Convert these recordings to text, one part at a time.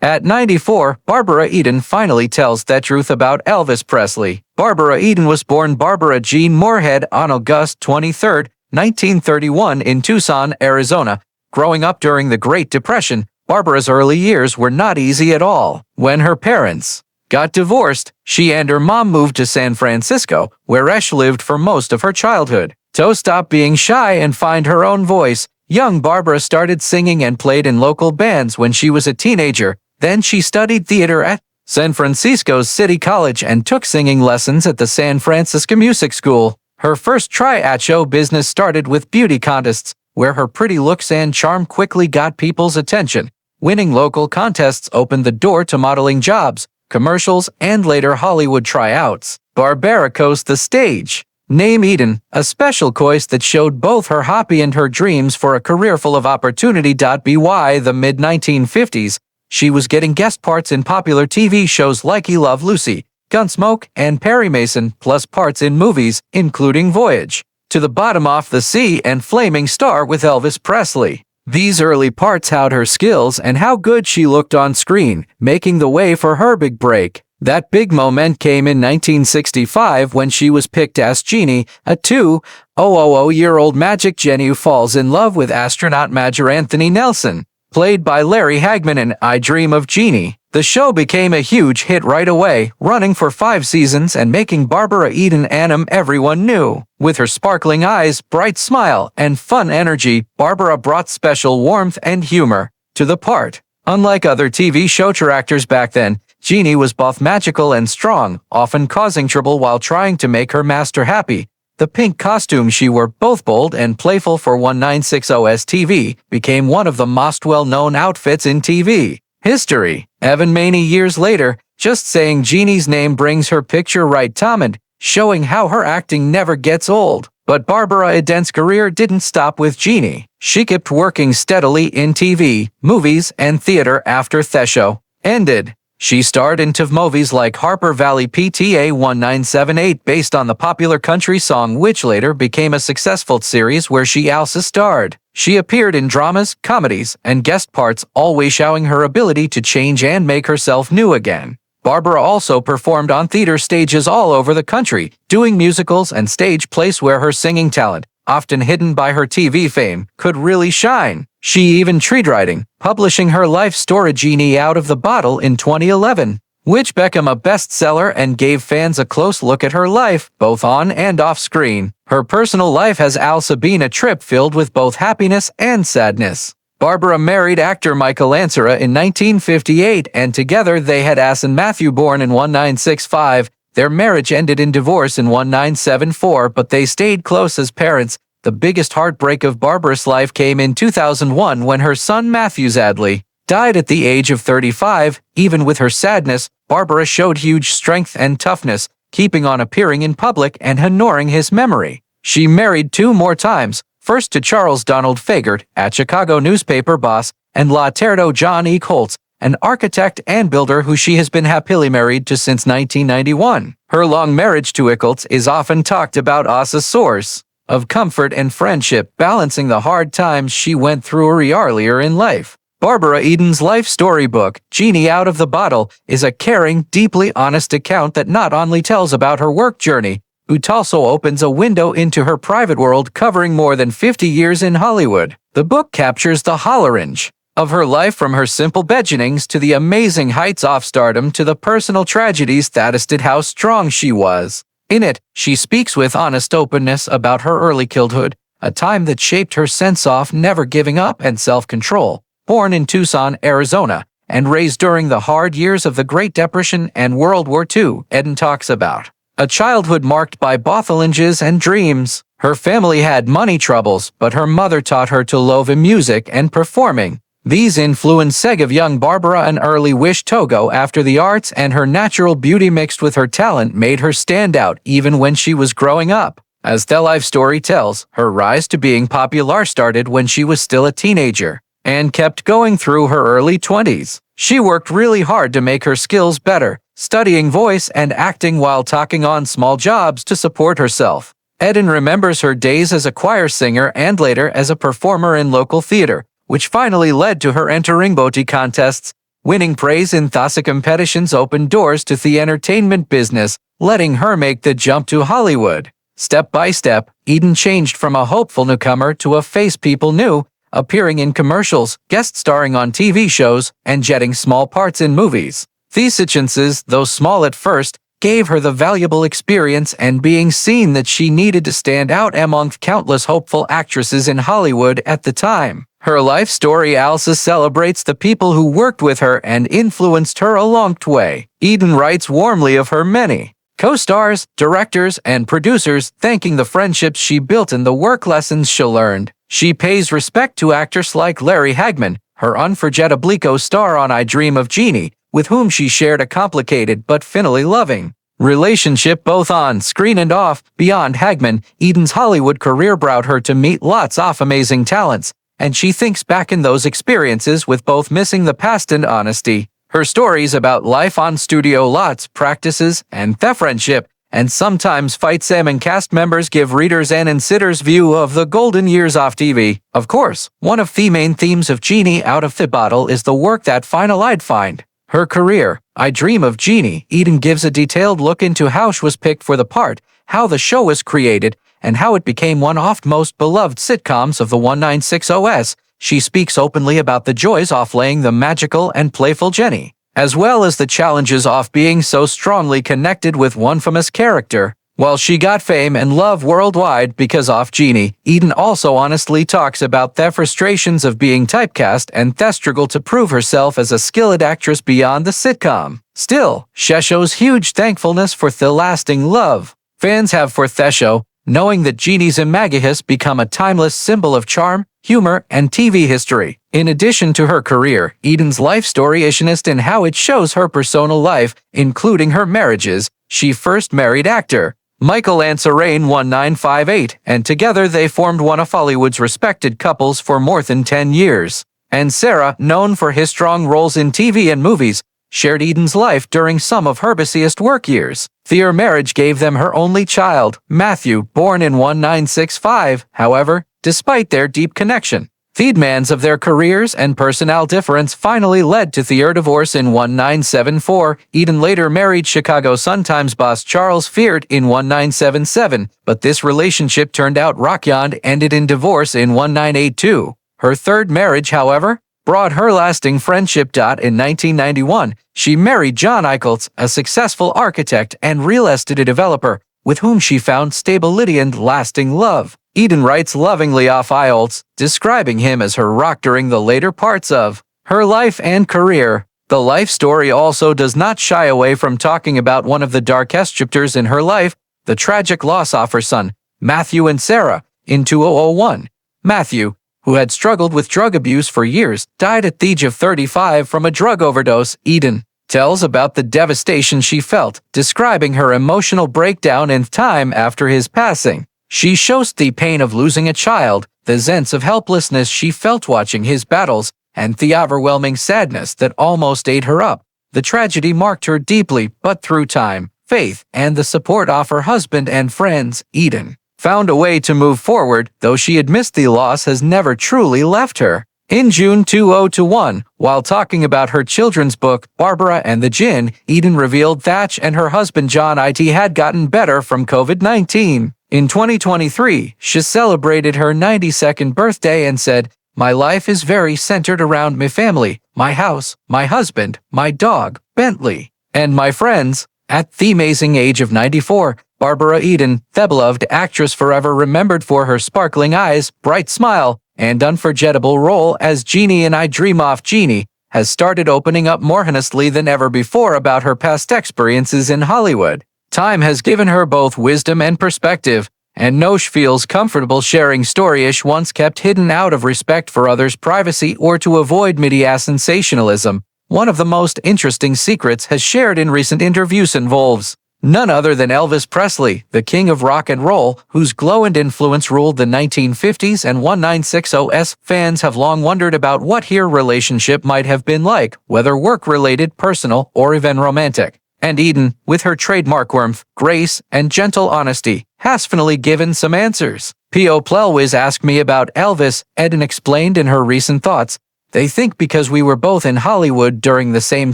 At 94, Barbara Eden finally tells the truth about Elvis Presley. Barbara Eden was born Barbara Jean Moorhead on August 23, 1931 in Tucson, Arizona. Growing up during the Great Depression, Barbara's early years were not easy at all. When her parents got divorced, she and her mom moved to San Francisco, where she lived for most of her childhood. To stop being shy and find her own voice, young Barbara started singing and played in local bands when she was a teenager. Then she studied theater at San Francisco's City College and took singing lessons at the San Francisco Music School. Her first try at show business started with beauty contests, where her pretty looks and charm quickly got people's attention. Winning local contests opened the door to modeling jobs, commercials, and later Hollywood tryouts. Barbara chose the stage name Eden, a special choice that showed both her hobby and her dreams for a career full of opportunity. By the mid-1950s, she was getting guest parts in popular TV shows like I Love Lucy, Gunsmoke, and Perry Mason, plus parts in movies, including Voyage to the Bottom of the Sea and Flaming Star with Elvis Presley. These early parts showed her skills and how good she looked on screen, making the way for her big break. That big moment came in 1965 when she was picked as Jeannie, a 2,000-year-old magic Jenny who falls in love with astronaut Major Anthony Nelson, played by Larry Hagman in I Dream of Jeannie. The show became a huge hit right away, running for 5 seasons and making Barbara Eden an everyone knew. With her sparkling eyes, bright smile, and fun energy, Barbara brought special warmth and humor to the part. Unlike other TV show actors back then, Jeannie was both magical and strong, often causing trouble while trying to make her master happy. The pink costume she wore, both bold and playful for 1960s TV, became one of the most well-known outfits in TV history. Even many years later, just saying Jeannie's name brings her picture right to mind, showing how her acting never gets old. But Barbara Eden's career didn't stop with Jeannie. She kept working steadily in TV, movies, and theater after the show ended. She starred in movies like Harper Valley PTA 1978 based on the popular country song which later became a successful series where she also starred. She appeared in dramas, comedies, and guest parts, always showing her ability to change and make herself new again. Barbara also performed on theater stages all over the country, doing musicals and stage plays where her singing talent, often hidden by her TV fame, could really shine. She even tried writing, publishing her life story Jeannie Out of the Bottle in 2011, which became a bestseller and gave fans a close look at her life, both on and off screen. Her personal life has also been a trip filled with both happiness and sadness. Barbara married actor Michael Ansara in 1958, and together they had Asen Matthew born in 1965. Their marriage ended in divorce in 1974, but they stayed close as parents. The biggest heartbreak of Barbara's life came in 2001 when her son Matthew sadly died at the age of 35. Even with her sadness, Barbara showed huge strength and toughness, keeping on appearing in public and honoring his memory. She married 2 more times, first to Charles Donald Fagert, a Chicago newspaper boss, and later John E. Colts, an architect and builder who she has been happily married to since 1991. Her long marriage to Colts is often talked about as a source of comfort and friendship, balancing the hard times she went through earlier in life. Barbara Eden's life storybook, Jeannie Out of the Bottle, is a caring, deeply honest account that not only tells about her work journey, but also opens a window into her private world covering more than 50 years in Hollywood. The book captures the whole range of her life, from her simple beginnings to the amazing heights of stardom to the personal tragedies that tested how strong she was. In it, she speaks with honest openness about her early childhood, a time that shaped her sense of never giving up and self-control. Born in Tucson, Arizona, and raised during the hard years of the Great Depression and World War II, Eden talks about a childhood marked by both challenges and dreams. Her family had money troubles, but her mother taught her to love music and performing. These influenced of young Barbara an early wish to go after the arts, and her natural beauty mixed with her talent made her stand out even when she was growing up. As the life story tells, her rise to being popular started when she was still a teenager, and kept going through her early 20s. She worked really hard to make her skills better, studying voice and acting while taking on small jobs to support herself. Eden remembers her days as a choir singer and later as a performer in local theater, which finally led to her entering beauty contests. Winning praise in THASA competitions opened doors to the entertainment business, letting her make the jump to Hollywood. Step by step, Eden changed from a hopeful newcomer to a face people knew, appearing in commercials, guest starring on TV shows, and getting small parts in movies. These chances, though small at first, gave her the valuable experience and being seen that she needed to stand out among countless hopeful actresses in Hollywood at the time. Her life story also celebrates the people who worked with her and influenced her along the way. Eden writes warmly of her many co-stars, directors, and producers, thanking the friendships she built and the work lessons she learned. She pays respect to actors like Larry Hagman, her unforgettable co-star on I Dream of Jeannie, with whom she shared a complicated but finally loving relationship both on screen and off. Beyond Hagman, Eden's Hollywood career brought her to meet lots of amazing talents, and she thinks back in those experiences with both missing the past and honesty. Her stories about life on studio lots, practices, and the friendship, and sometimes fights among cast members give readers an insider's view of the golden years of TV. Of course, one of the main themes of Jeannie Out of the Bottle is the work that final I'd find. Her career, I Dream of Jeannie, Eden gives a detailed look into how she was picked for the part, how the show was created, and how it became one of the most beloved sitcoms of the 1960s. She speaks openly about the joys of playing the magical and playful Jenny, as well as the challenges of being so strongly connected with one famous character. While she got fame and love worldwide because of Jeannie, Eden also honestly talks about the frustrations of being typecast and the struggle to prove herself as a skilled actress beyond the sitcom. Still, she shows huge thankfulness for the lasting love fans have for the show, knowing that Jeannie's imago has become a timeless symbol of charm, humor, and TV history. In addition to her career, Eden's life story is honest in how it shows her personal life, including her marriages. She first married actor Michael and Sarah 1958, and together they formed one of Hollywood's respected couples for more than 10 years. And Sarah, known for his strong roles in TV and movies, shared Eden's life during some of her busiest work years. Their marriage gave them her only child, Matthew, born in 1965. However, despite their deep connection, the demands of their careers and personal difference finally led to their divorce in 1974. Eden later married Chicago Sun-Times boss Charles Feard in 1977, but this relationship turned out rocky and ended in divorce in 1982. Her third marriage, however, brought her lasting friendship. In 1991, she married John Eichholz, a successful architect and real estate developer, with whom she found stability and lasting love. Eden writes lovingly of Eichholz, describing him as her rock during the later parts of her life and career. The life story also does not shy away from talking about one of the darkest chapters in her life, the tragic loss of her son, Matthew and Sarah, in 2001. Matthew, who had struggled with drug abuse for years, died at the age of 35 from a drug overdose. Eden tells about the devastation she felt, describing her emotional breakdown in time after his passing. She shows the pain of losing a child, the sense of helplessness she felt watching his battles, and the overwhelming sadness that almost ate her up. The tragedy marked her deeply, but through time, faith, and the support of her husband and friends, Eden found a way to move forward, though she admits the loss has never truly left her. In June 2021, while talking about her children's book, Barbara and the Gin, Eden revealed that she and her husband John had gotten better from COVID-19. In 2023, she celebrated her 92nd birthday and said, "My life is very centered around my family, my house, my husband, my dog, Bentley, and my friends." At the amazing age of 94, Barbara Eden, the beloved actress forever remembered for her sparkling eyes, bright smile, and unforgettable role as Jeannie in I Dream of Jeannie, has started opening up more honestly than ever before about her past experiences in Hollywood. Time has given her both wisdom and perspective, and now she feels comfortable sharing stories she once kept hidden out of respect for others' privacy or to avoid media sensationalism. One of the most interesting secrets has shared in recent interviews involves none other than Elvis Presley, the king of rock and roll, whose glow and influence ruled the 1950s and 1960s. Fans have long wondered about what her relationship might have been like, whether work-related, personal, or even romantic. And Eden, with her trademark warmth, grace, and gentle honesty, has finally given some answers. P.O. Plelwiz asked me about Elvis, Eden explained in her recent thoughts. They think because we were both in Hollywood during the same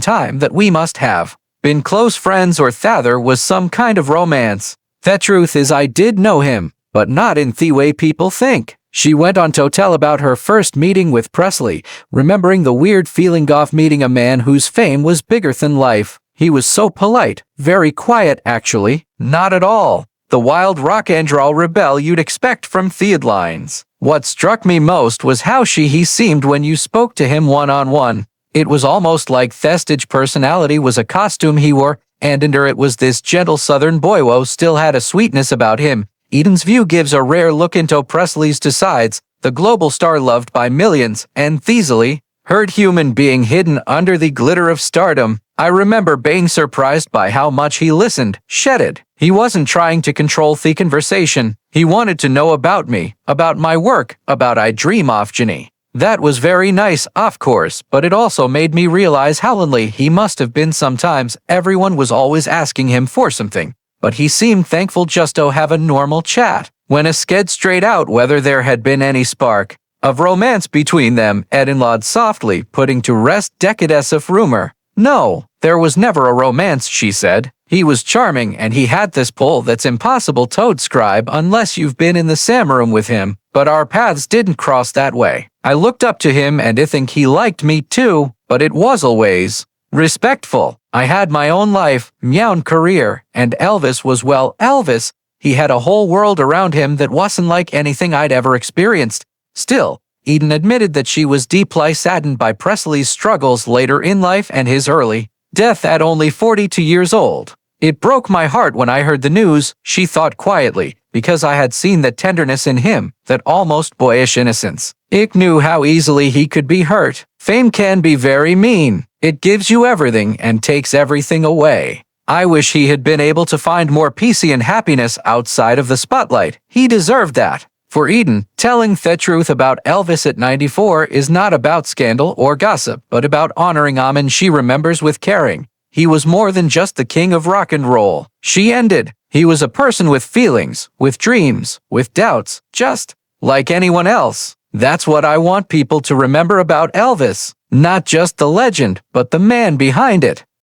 time that we must have been close friends or there was some kind of romance. The truth is I did know him, but not in the way people think. She went on to tell about her first meeting with Presley, remembering the weird feeling of meeting a man whose fame was bigger than life. He was so polite, very quiet actually. Not at all the wild rock and roll rebel you'd expect from headlines. What struck me most was how he seemed when you spoke to him one-on-one. It was almost like Thestage personality was a costume he wore, and under it was this gentle southern boy who still had a sweetness about him. Eden's view gives a rare look into Presley's two sides, the global star loved by millions, and the easily hurt human being hidden under the glitter of stardom. I remember being surprised by how much he listened, shedded. He wasn't trying to control the conversation. He wanted to know about me, about my work, about I Dream of Jeannie. That was very nice, of course, but it also made me realize how lonely he must have been sometimes. Everyone was always asking him for something, but he seemed thankful just to have a normal chat. When I sked straight out whether there had been any spark of romance between them, Eden lied softly, putting to rest decades of rumor. No, there was never a romance, she said. He was charming and he had this pull that's impossible to describe unless you've been in the same room with him, but our paths didn't cross that way. I looked up to him and I think he liked me too, but it was always respectful. I had my own life, my own career, and Elvis was, well, Elvis. He had a whole world around him that wasn't like anything I'd ever experienced. Still, Eden admitted that she was deeply saddened by Presley's struggles later in life and his early death at only 42 years old. It broke my heart when I heard the news, she thought quietly, because I had seen that tenderness in him, that almost boyish innocence. I knew how easily he could be hurt. Fame can be very mean. It gives you everything and takes everything away. I wish he had been able to find more peace and happiness outside of the spotlight. He deserved that. For Eden, telling the truth about Elvis at 94 is not about scandal or gossip, but about honoring a man she remembers with caring. He was more than just the king of rock and roll. She ended. He was a person with feelings, with dreams, with doubts, just like anyone else. That's what I want people to remember about Elvis. Not just the legend, but the man behind it.